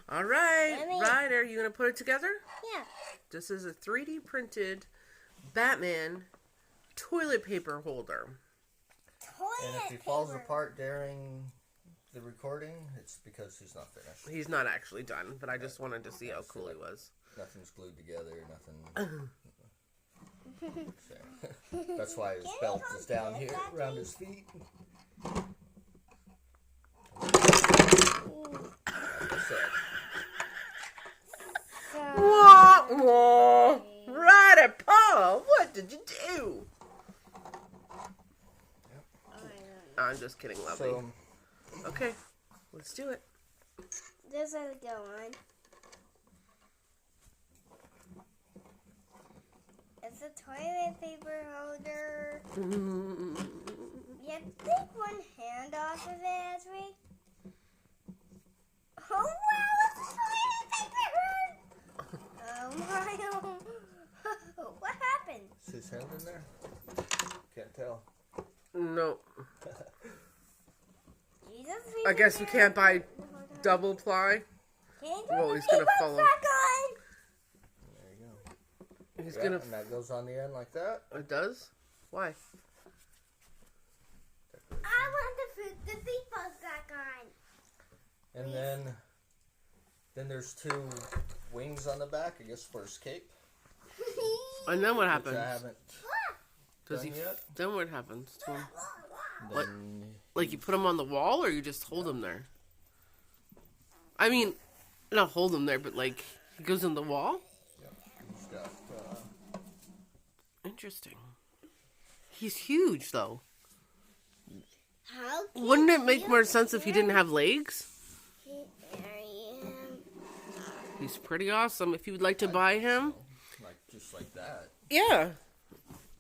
All right, Let me- Ryder, you gonna put it together? Yeah. This is a 3D printed Batman toilet paper holder. Toilet And if he falls paper. apart during the recording, it's because he's not finished. He's not actually done, but I just wanted to see how cool he was. Nothing's glued together, nothing. So, that's why his Can you belt hold is down this, here Daddy? around his feet. Ooh. Like I said, Wah, wah. Ryder, Paul, what did you do? I'm just kidding, lovely. so Okay, let's do it. This has to go on. It's a toilet paper holder. You have to take one hand off of it, Ezra. Oh wow, it's a toilet paper! Oh my! What happened? is his hand in there? Can't tell. No, Jesus, I guess we can't buy double ply. Well, he's gonna fall off. back on. There you go. He's Yeah, gonna. and that goes on the end like that. It does? Why? I want to put the seatbelt back on. And then there's two wings on the back, I guess, for his cape. And then what Which happens? I haven't Does done he? yet. Then what happens to him? What? Then Like you put him on the wall, or you just hold him there? I mean, not hold him there, but like he goes in the wall. he's got Interesting. He's huge, though. How Wouldn't it make more sense if he didn't have legs? There I am. He's pretty awesome. If you would like to buy him, like just like that. yeah.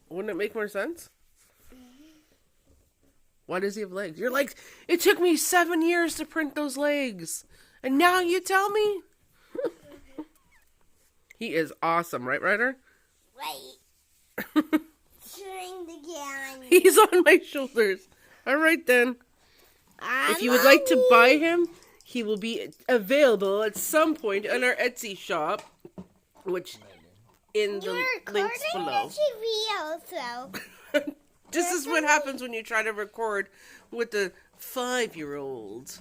Wouldn't it make more sense? Why does he have legs? You're like, it took me 7 years to print those legs, and now you tell me? He is awesome, right, Ryder? Wait. String again. He's on my shoulders. All right, then. If you would like to buy him, he will be available at some point on our Etsy shop, which in the links below. TV also. This is what happens when you try to record with a 5-year-old.